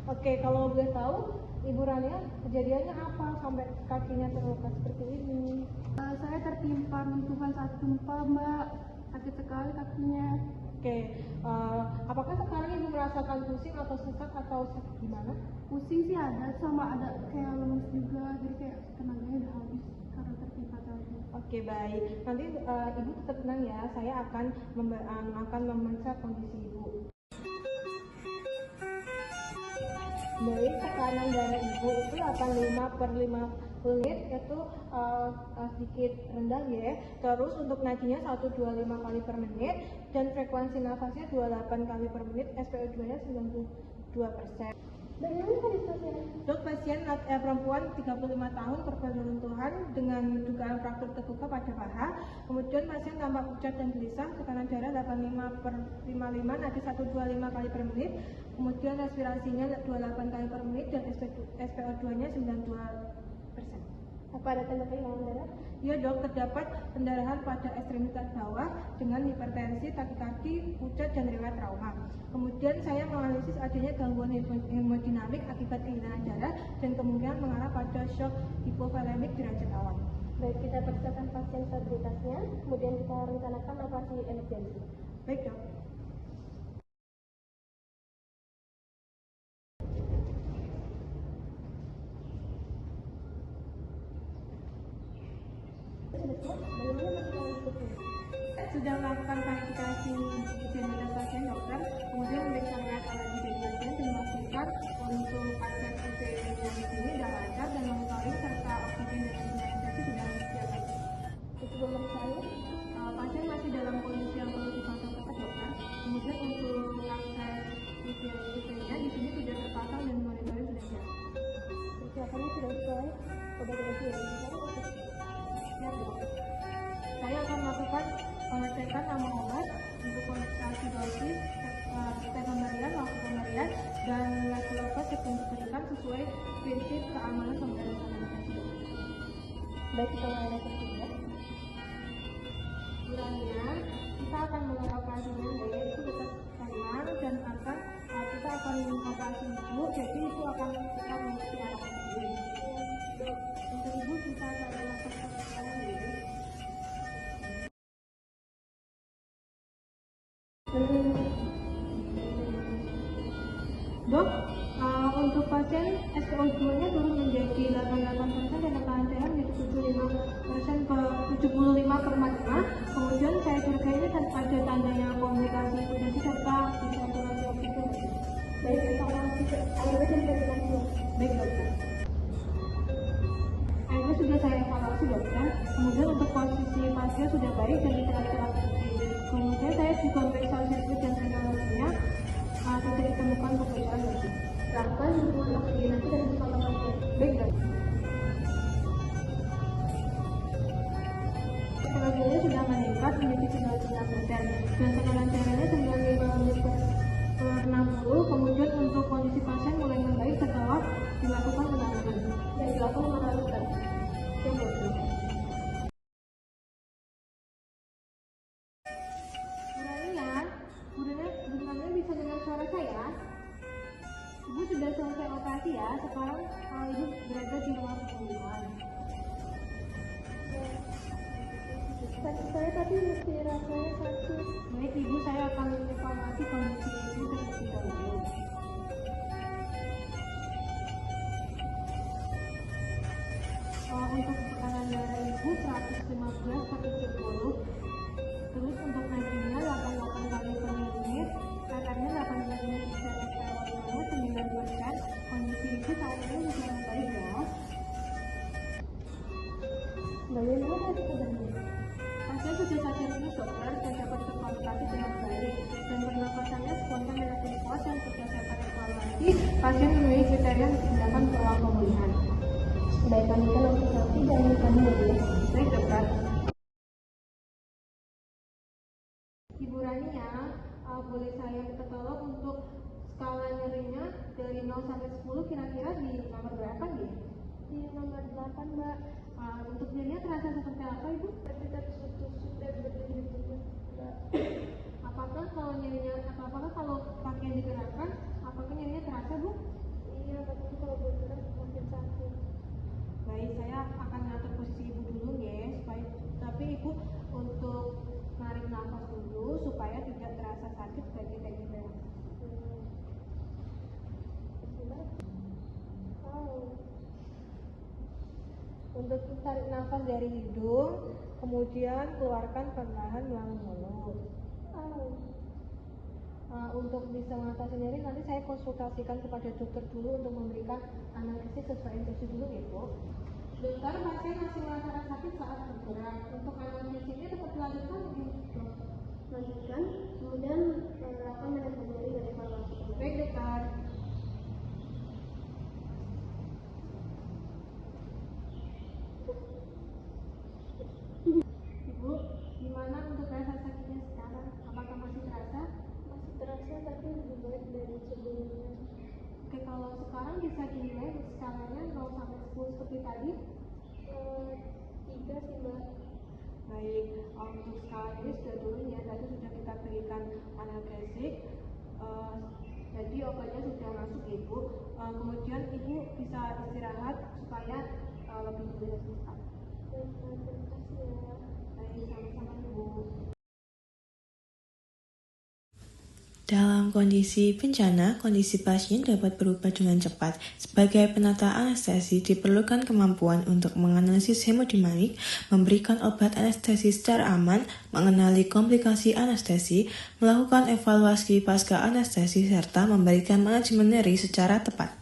Oke, kalau boleh tahu, Ibu Rania kejadiannya apa sampai kakinya terluka seperti ini? Saya tertimpa runtuhan saat gempa, Mbak. Sakit sekali kakinya. Oke, apakah sekarang Ibu merasakan pusing atau sesak atau gimana? Pusing sih ada, sama ada kayak lemes juga, jadi kayak tenaganya udah habis karena tertimpa tadi. Oke, baik. Nanti Ibu tetap tenang ya. Saya akan memeriksa kondisi Ibu. Baik, tekanan darah Ibu itu 85/50 itu sedikit rendah ya. Terus untuk nadinya 125 kali per menit dan frekuensi nafasnya 28 kali per menit, SpO2-nya 92%. Bagaimana tadi pasien? Dok, pasien perempuan 35 tahun korban runtuhan dengan dugaan fraktur terbuka pada paha. Kemudian pasien tampak pucat dan gelisah, tekanan darah 85/55, nadi 125 kali per menit. Kemudian respirasinya 28 kali per menit dan SpO2-nya 92%. Apa ada tanda kehilangan darah? Ya dok, terdapat pendarahan pada ekstremitas bawah dengan hipertensi, takikardi, pucat, dan riwayat trauma. Kemudian saya menganalisis adanya gangguan hemodinamik akibat kehilangan darah dan kemungkinan mengarah pada shock hipovolemik derajat awal. Baik, kita periksakan pasien stabilitasnya, kemudian kita rencanakan operasi emergensi. Baik dok. Sudah melakukan klarifikasi identitas pasien dokter, kemudian memeriksa riwayat alergi dari pasien dan memastikan untuk akses ICU di sini sudah lancar dan monitoring serta oksigen dan sanitasi sudah siap. Untuk pemeriksaan, Pasien masih dalam kondisi yang perlu dipantau ketat dokter. Kemudian untuk akses ICU-nya di sini sudah terpasang dan monitoring sudah siap. persiapannya sudah sesuai, obat-obat sudah diberikan. Siap dok. Saya akan melakukan pengecekan nama obat untuk konsultasi dosis, tes pemberian, waktu pemberian, dan level obat yang diberikan sesuai prinsip keamanan pemberian sanitasi. Baik, kita mulai ya. Kiranya kita akan mulai operasinya, yaitu tetap tenang dan kita akan operasi ibu, jadi itu akan kita mengikuti arahan ibu. Untuk ibu kita saya lakukan sekarang dulu. Dok, untuk pasien SpO2-nya turun menjadi 88% dan tekanan darah menjadi 75/45. Kemudian saya curigai ini ada tandanya komunikasi hipotensi serta disaturasi oksigen. Baik, informasi airway dan ventilasi. Baik dokter. Airway sudah saya evaluasi dokter. Kemudian untuk posisi pasien sudah baik dan tidak ada aktivitas. Kemudian saya juga memeriksa sirkuit dan teknologinya. Tidak ditemukan perbedaan lagi. Lakukan hubungan oksigenasi dan keselamatan pasien. Baik dokter. Teknologinya sudah meningkat menjadi 99% dan tekanan darahnya 95/60. Kemudian untuk kondisi pasien mulai membaik setelah dilakukan penanganan. Dan dilakukan penanganan. Burania bisa dengar suara saya? Ibu sudah selesai operasi ya. Sekarang ibu berada di ruang pemulihan. Saya tadi mesti rasanya sakit. Baik ibu, saya akan evaluasi kondisi ibu terlebih dahulu. Untuk tekanan darah ibu 115/70. Terus untuk nadinya 88 kali per menit, tekanannya 18 menit, SpO2-nya 9%. Kondisi ibu saat ini sudah membaik ya. Bagaimana tadi kabarnya? Pasien sudah sadar penuh dokter dan dapat berkomunikasi dengan baik dan pernapasannya spontan dan puas yang berdasarkan evaluasi. Pasien memenuhi kriteria tindakan ruang pemulihan. Baik, lanjutkan observasi dan kami ya. Baik dokter. Ibu Rania, boleh saya minta tolong untuk skala nyerinya dari 0 sampai 10 kira-kira di nomor berapa nih? Di nomor 8, Mbak. Untuk nyerinya terasa seperti apa ibu? Kita tusuk-tusuk dan berdiri juga, Mbak. Apakah kalau pakaian digerakkan, apakah nyerinya terasa bu? Iya, tapi kalau bergerak makin sakit. Baik, saya akan ngatur posisi ibu dulu ya, tapi ibu untuk narik nafas dulu supaya tidak terasa sakit bagi teknik relaksasi. Untuk tarik nafas dari hidung, kemudian keluarkan perlahan melalui mulut. Untuk bisa mengatasi sendiri, nanti saya konsultasikan kepada dokter dulu untuk memberikan analisis sesuai instruksi dulu ya Bu. Dokter, pasien masih merasakan sakit saat bergerak. Untuk analisis ini tetap dilanjutkan mungkin dok? Lanjutkan, kemudian lakukan manajemen nyeri dan evaluasi. Baik dokter. Ibu, gimana untuk rasa sakitnya sekarang? Apakah masih terasa? Masih terasa tapi lebih baik dari sebelumnya. Oke, kalau sekarang bisa dinilai skalanya 0 sampai 10 seperti tadi? 3 sih Mbak. Baik, untuk skala ini sudah turun ya, tadi sudah kita berikan analgesik, jadi obatnya sudah masuk ibu. Kemudian ibu bisa istirahat supaya lebih pulih cepat. Baik, terima kasih ya. Baik, sama-sama ibu. Dalam kondisi bencana, kondisi pasien dapat berubah dengan cepat. Sebagai penata anestesi, diperlukan kemampuan untuk menganalisis hemodinamik, memberikan obat anestesi secara aman, mengenali komplikasi anestesi, melakukan evaluasi pasca anestesi, serta memberikan manajemen nyeri secara tepat.